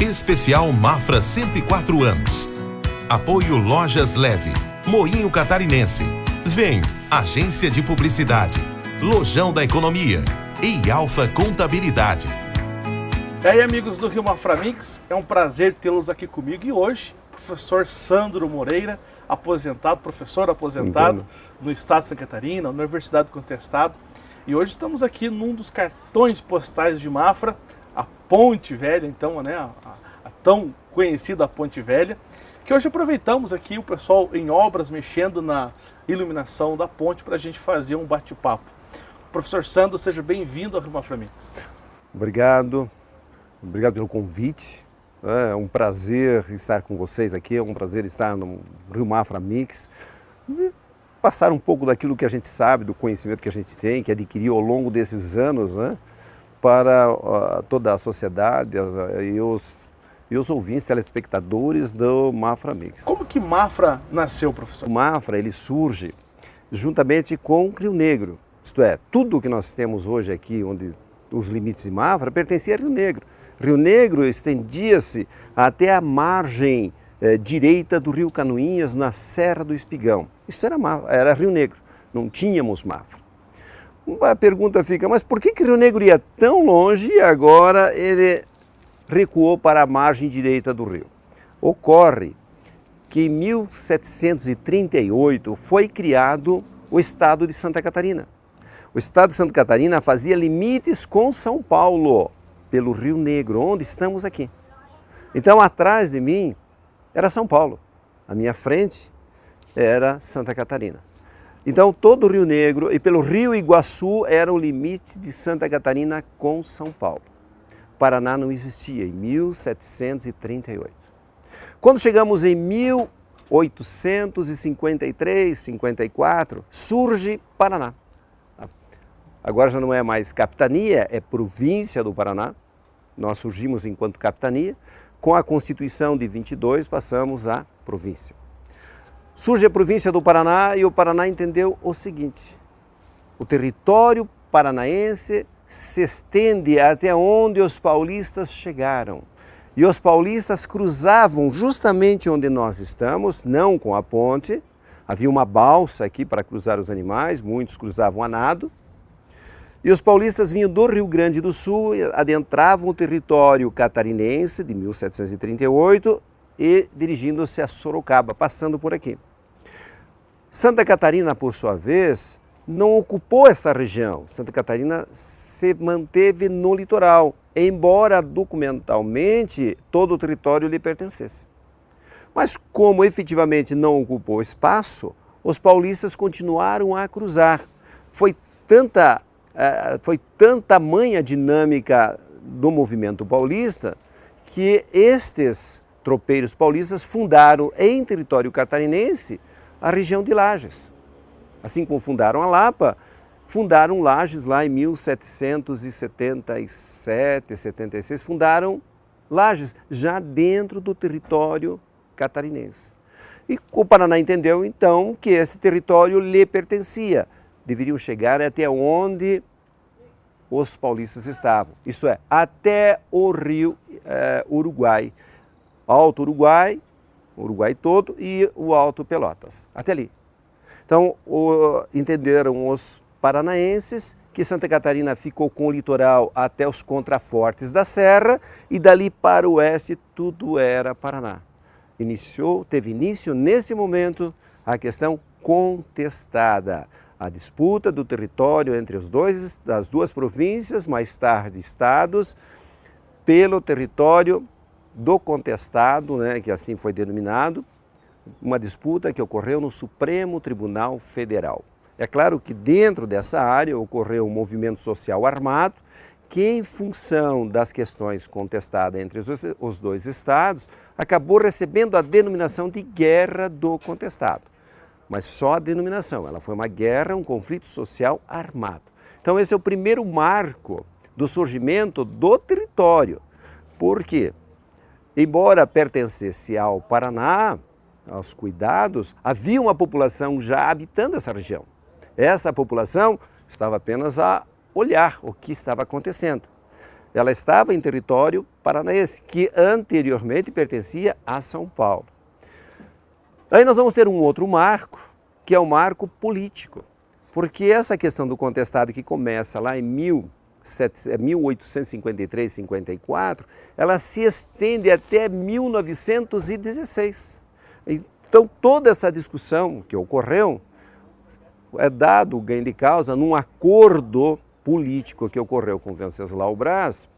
Especial Mafra 104 anos. Apoio Lojas Leve, Moinho Catarinense. Vem, Agência de Publicidade, Lojão da Economia e Alfa Contabilidade. E aí, amigos do Rio Mafra Mix, é um prazer tê-los aqui comigo. E hoje, o professor Sandro Moreira, professor aposentado no Estado de Santa Catarina, na Universidade do Contestado. E hoje estamos aqui num dos cartões postais de Mafra, a Ponte Velha, então, né, a tão conhecida Ponte Velha, que hoje aproveitamos aqui o pessoal em obras mexendo na iluminação da ponte para a gente fazer um bate-papo. Professor Sandro, seja bem-vindo ao Rio Mafra Mix. Obrigado pelo convite. É um prazer estar com vocês aqui, é um prazer estar no Rio Mafra Mix. E passar um pouco daquilo que a gente sabe, do conhecimento que a gente tem, que adquiriu ao longo desses anos, né, para toda a sociedade e os ouvintes, telespectadores do Mafra Mix. Como que Mafra nasceu, professor? O Mafra, ele surge juntamente com Rio Negro. Isto é, tudo que nós temos hoje aqui, onde os limites de Mafra, pertencia a Rio Negro. Rio Negro estendia-se até a margem direita do Rio Canoinhas, na Serra do Espigão. Isso era Rio Negro, não tínhamos Mafra. Uma pergunta fica, mas por que Rio Negro ia tão longe e agora ele recuou para a margem direita do rio? Ocorre que em 1738 foi criado o Estado de Santa Catarina. O Estado de Santa Catarina fazia limites com São Paulo, pelo Rio Negro, onde estamos aqui. Então, atrás de mim era São Paulo, à minha frente era Santa Catarina. Então, todo o Rio Negro e pelo Rio Iguaçu era o limite de Santa Catarina com São Paulo. Paraná não existia em 1738. Quando chegamos em 1853, 54, surge Paraná. Agora já não é mais capitania, é província do Paraná. Nós surgimos enquanto capitania. Com a Constituição de 22, passamos à província. Surge a província do Paraná e o Paraná entendeu o seguinte: o território paranaense se estende até onde os paulistas chegaram. E os paulistas cruzavam justamente onde nós estamos, não com a ponte. Havia uma balsa aqui para cruzar os animais, muitos cruzavam a nado. E os paulistas vinham do Rio Grande do Sul, adentravam o território catarinense de 1738 e dirigindo-se a Sorocaba, passando por aqui. Santa Catarina, por sua vez, não ocupou essa região. Santa Catarina se manteve no litoral, embora documentalmente todo o território lhe pertencesse. Mas como efetivamente não ocupou espaço, os paulistas continuaram a cruzar. Foi tamanha a dinâmica do movimento paulista que estes tropeiros paulistas fundaram em território catarinense a região de Lages. Assim como fundaram a Lapa, fundaram Lages lá em 1777, 76, fundaram Lages já dentro do território catarinense. E o Paraná entendeu então que esse território lhe pertencia. Deveriam chegar até onde os paulistas estavam, isto é, até o rio Uruguai, Alto Uruguai, Uruguai todo e o Alto Pelotas, até ali. Então, entenderam os paranaenses que Santa Catarina ficou com o litoral até os contrafortes da serra e dali para o oeste tudo era Paraná. Teve início nesse momento a questão contestada, a disputa do território entre das duas províncias, mais tarde estados, pelo território do contestado, né, que assim foi denominado, uma disputa que ocorreu no Supremo Tribunal Federal. É claro que dentro dessa área ocorreu um movimento social armado que, em função das questões contestadas entre os dois estados, acabou recebendo a denominação de Guerra do Contestado. Mas só a denominação, ela foi uma guerra, um conflito social armado. Então esse é o primeiro marco do surgimento do território, porque, embora pertencesse ao Paraná, aos cuidados, havia uma população já habitando essa região. Essa população estava apenas a olhar o que estava acontecendo. ela estava em território paranaense, que anteriormente pertencia a São Paulo. Aí nós vamos ter um outro marco, que é o marco político, porque essa questão do contestado que começa lá em 1853, 54, ela se estende até 1916. Então toda essa discussão que ocorreu é dado o ganho de causa num acordo político que ocorreu com Venceslau Braz.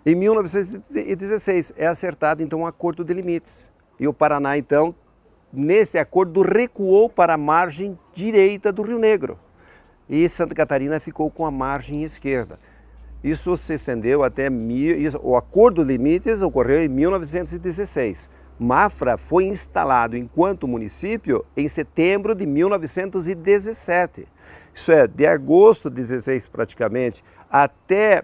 Em 1916 é acertado então um acordo de limites. E o Paraná então, nesse acordo, recuou para a margem direita do Rio Negro. E Santa Catarina ficou com a margem esquerda. Isso se estendeu até... O acordo de limites ocorreu em 1916. Mafra foi instalado enquanto município em setembro de 1917. Isso é, de agosto de 16 praticamente até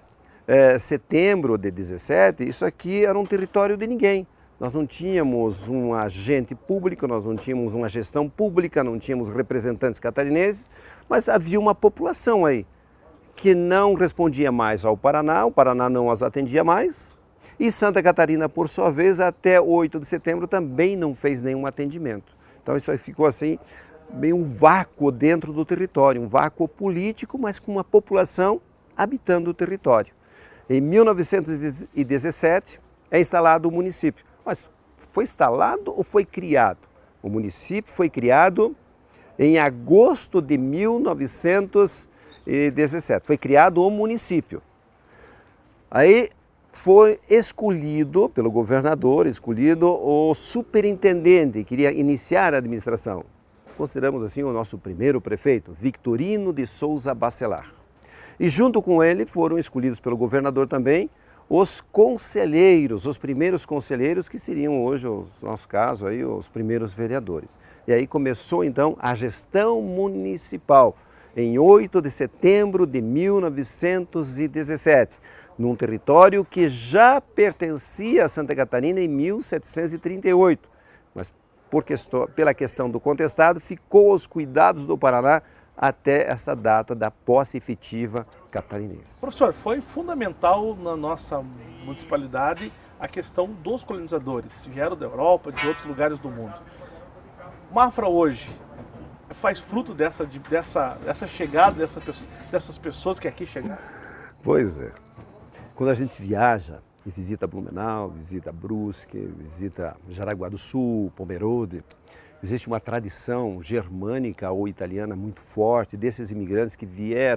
setembro de 17, isso aqui era um território de ninguém. Nós não tínhamos um agente público, nós não tínhamos uma gestão pública, não tínhamos representantes catarinenses, mas havia uma população aí que não respondia mais ao Paraná, o Paraná não as atendia mais, e Santa Catarina, por sua vez, até 8 de setembro também não fez nenhum atendimento. Então isso aí ficou assim, bem um vácuo dentro do território, um vácuo político, mas com uma população habitando o território. Em 1917 é instalado o município. Mas foi instalado ou foi criado? O município foi criado em agosto de 1917. Foi criado o município. Aí foi escolhido pelo governador, escolhido o superintendente, que queria iniciar a administração. Consideramos assim o nosso primeiro prefeito, Victorino de Souza Bacelar. E junto com ele foram escolhidos pelo governador também os conselheiros, os primeiros conselheiros que seriam hoje, no nosso caso, aí, os primeiros vereadores. E aí começou então a gestão municipal, em 8 de setembro de 1917, num território que já pertencia a Santa Catarina em 1738, mas pela questão do contestado ficou aos cuidados do Paraná até essa data da posse efetiva catarinense. Professor, foi fundamental na nossa municipalidade a questão dos colonizadores, vieram da Europa, de outros lugares do mundo. Mafra hoje faz fruto dessa chegada dessas pessoas que aqui chegaram? Pois é. Quando a gente viaja e visita Blumenau, visita Brusque, visita Jaraguá do Sul, Pomerode, existe uma tradição germânica ou italiana muito forte desses imigrantes que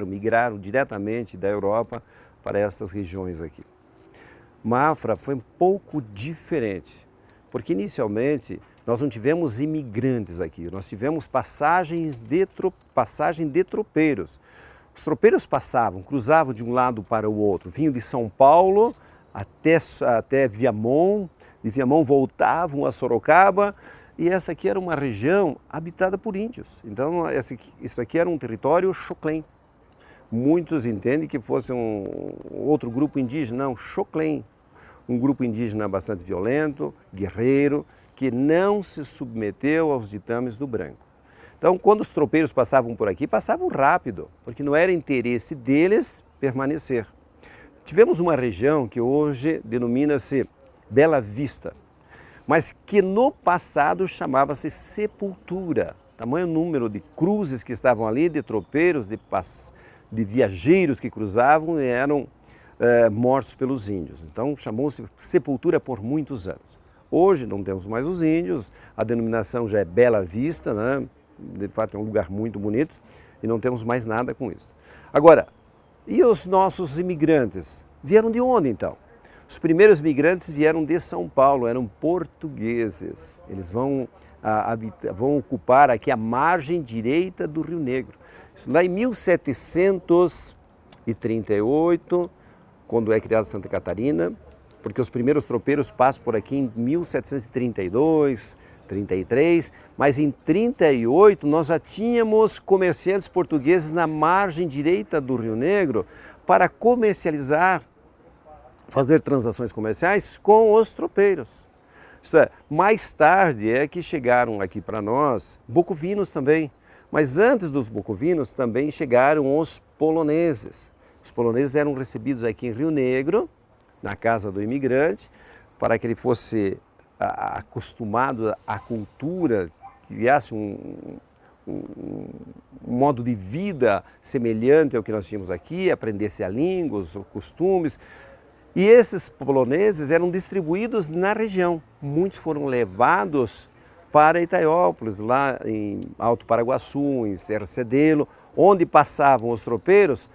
migraram diretamente da Europa para estas regiões aqui. Mafra foi um pouco diferente, porque inicialmente nós não tivemos imigrantes aqui, nós tivemos passagem de tropeiros. Os tropeiros passavam, cruzavam de um lado para o outro, vinham de São Paulo até Viamão, de Viamão voltavam a Sorocaba, e essa aqui era uma região habitada por índios. Então, isso aqui era um território Xoclen. Muitos entendem que fosse um outro grupo indígena. Não, Xoclen. Um grupo indígena bastante violento, guerreiro, que não se submeteu aos ditames do branco. Então, quando os tropeiros passavam por aqui, passavam rápido, porque não era interesse deles permanecer. Tivemos uma região que hoje denomina-se Bela Vista, mas que no passado chamava-se Sepultura. Tamanho número de cruzes que estavam ali, de tropeiros, de viajeiros que cruzavam e eram mortos pelos índios. Então chamou-se Sepultura por muitos anos. Hoje não temos mais os índios, a denominação já é Bela Vista, né? De fato é um lugar muito bonito e não temos mais nada com isso. Agora, e os nossos imigrantes? Vieram de onde então? Os primeiros imigrantes vieram de São Paulo, eram portugueses. Eles vão ocupar aqui a margem direita do Rio Negro. Isso lá em 1738, quando é criada Santa Catarina, porque os primeiros tropeiros passam por aqui em 1732, 33, mas em 38 nós já tínhamos comerciantes portugueses na margem direita do Rio Negro para comercializar, fazer transações comerciais com os tropeiros. Isto é, mais tarde é que chegaram aqui para nós bocovinos também, mas antes dos bocovinos também chegaram os poloneses. Os poloneses eram recebidos aqui em Rio Negro, na casa do imigrante, para que ele fosse acostumado à cultura, criasse um modo de vida semelhante ao que nós tínhamos aqui, aprendesse a língua, os costumes. E esses poloneses eram distribuídos na região. Muitos foram levados para Itaiópolis, lá em Alto Paraguaçu, em Serra Cedelo, onde passavam os tropeiros,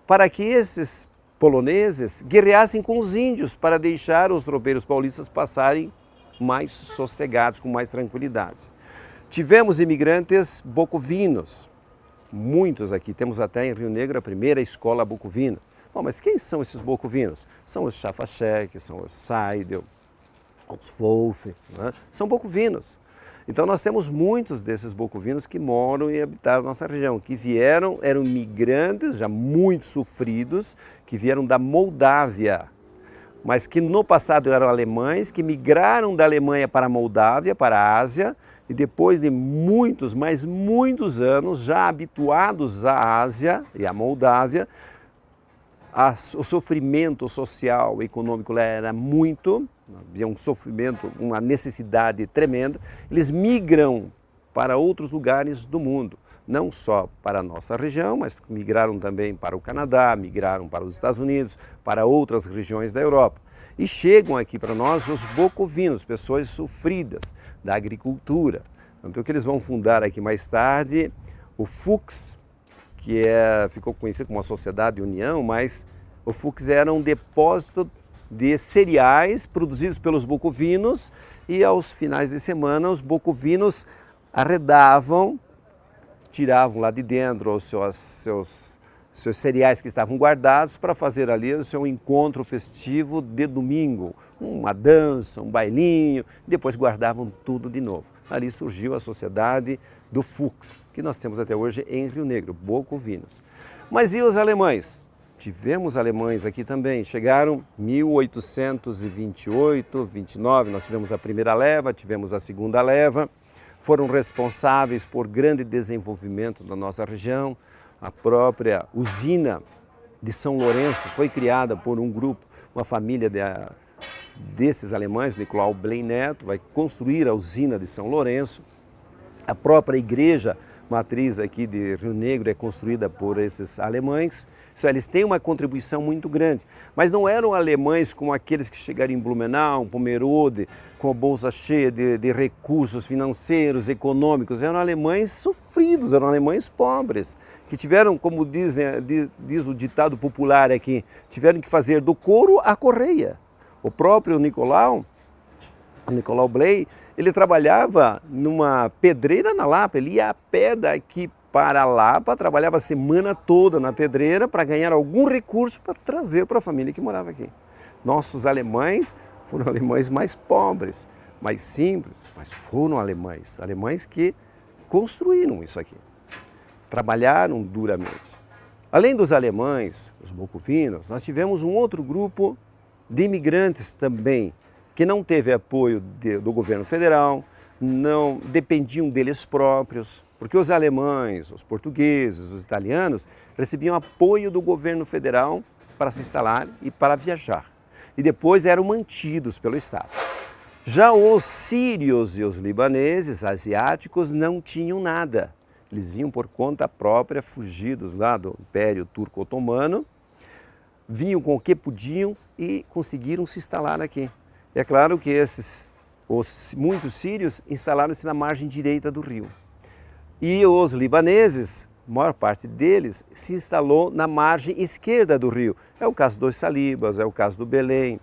para que esses poloneses guerreassem com os índios, para deixar os tropeiros paulistas passarem mais sossegados, com mais tranquilidade. Tivemos imigrantes bocovinos, muitos aqui. Temos até em Rio Negro a primeira escola bocovina. Bom, mas quem são esses bocovinos? São os Chafachek, são os Seidel, os Wolf, né? São bocovinos. Então nós temos muitos desses bocovinos que moram e habitaram a nossa região, que vieram, eram migrantes já muito sofridos, que vieram da Moldávia, mas que no passado eram alemães, que migraram da Alemanha para a Moldávia, para a Ásia, e depois de muitos, mas muitos anos, já habituados à Ásia e à Moldávia, o sofrimento social e econômico lá era muito, havia um sofrimento, uma necessidade tremenda. Eles migram para outros lugares do mundo, não só para a nossa região, mas migraram também para o Canadá, migraram para os Estados Unidos, para outras regiões da Europa. E chegam aqui para nós os bocovinos, pessoas sofridas da agricultura. Então, que eles vão fundar aqui mais tarde o FUCS, que ficou conhecido como a Sociedade União, mas o FUCS era um depósito de cereais produzidos pelos bocovinos e aos finais de semana os bocovinos arredavam, tiravam lá de dentro os seus cereais que estavam guardados para fazer ali o seu encontro festivo de domingo, uma dança, um bailinho, depois guardavam tudo de novo. Ali surgiu a Sociedade do FUCS, que nós temos até hoje em Rio Negro, bocovinos. Mas e os alemães? Tivemos alemães aqui também, chegaram em 1828, 29, nós tivemos a primeira leva, tivemos a segunda leva, foram responsáveis por grande desenvolvimento da nossa região. A própria usina de São Lourenço foi criada por um grupo, uma família desses alemães, Nicolau Bley Neto, vai construir a usina de São Lourenço. A própria igreja matriz aqui de Rio Negro é construída por esses alemães. Eles têm uma contribuição muito grande, mas não eram alemães como aqueles que chegaram em Blumenau, Pomerode, com a bolsa cheia de recursos financeiros, econômicos. Eram alemães sofridos, eram alemães pobres, que tiveram, como diz o ditado popular aqui, tiveram que fazer do couro a correia. O próprio Nicolau Bley, ele trabalhava numa pedreira na Lapa, ele ia a pé daqui para a Lapa, trabalhava a semana toda na pedreira para ganhar algum recurso para trazer para a família que morava aqui. Nossos alemães foram alemães mais pobres, mais simples, mas foram alemães que construíram isso aqui, trabalharam duramente. Além dos alemães, os bocovinos, nós tivemos um outro grupo de imigrantes também, que não teve apoio do governo federal, não dependiam deles próprios, porque os alemães, os portugueses, os italianos recebiam apoio do governo federal para se instalar e para viajar. E depois eram mantidos pelo Estado. Já os sírios e os libaneses, asiáticos, não tinham nada. Eles vinham por conta própria, fugidos lá do Império Turco-Otomano, vinham com o que podiam e conseguiram se instalar aqui. É claro que muitos sírios instalaram-se na margem direita do rio. E os libaneses, a maior parte deles, se instalou na margem esquerda do rio. É o caso dos Salibas, é o caso do Belém,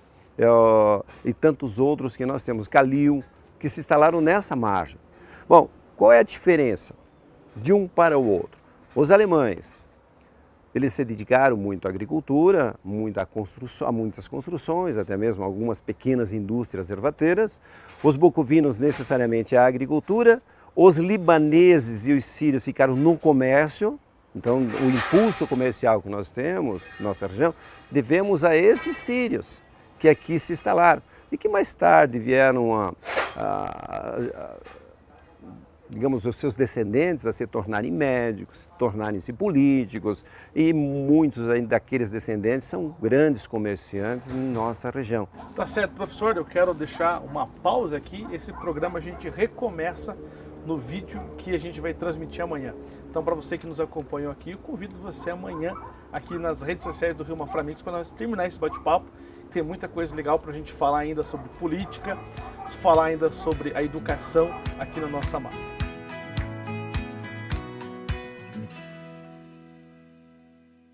e tantos outros que nós temos, Calil, que se instalaram nessa margem. Bom, qual é a diferença de um para o outro? Os alemães, eles se dedicaram muito à agricultura, a muitas construções, até mesmo algumas pequenas indústrias ervateiras. Os bocovinos, necessariamente, à agricultura. Os libaneses e os sírios ficaram no comércio. Então, o impulso comercial que nós temos na nossa região, devemos a esses sírios que aqui se instalaram e que mais tarde vieram digamos, os seus descendentes a se tornarem médicos, tornarem-se políticos, e muitos ainda daqueles descendentes são grandes comerciantes em nossa região. Tá certo, professor, eu quero deixar uma pausa aqui. Esse programa a gente recomeça no vídeo que a gente vai transmitir amanhã. Então, para você que nos acompanhou aqui, eu convido você amanhã aqui nas redes sociais do Rio Mafra Mix para nós terminar esse bate-papo. Tem muita coisa legal para a gente falar ainda sobre política, falar ainda sobre a educação aqui na nossa mata.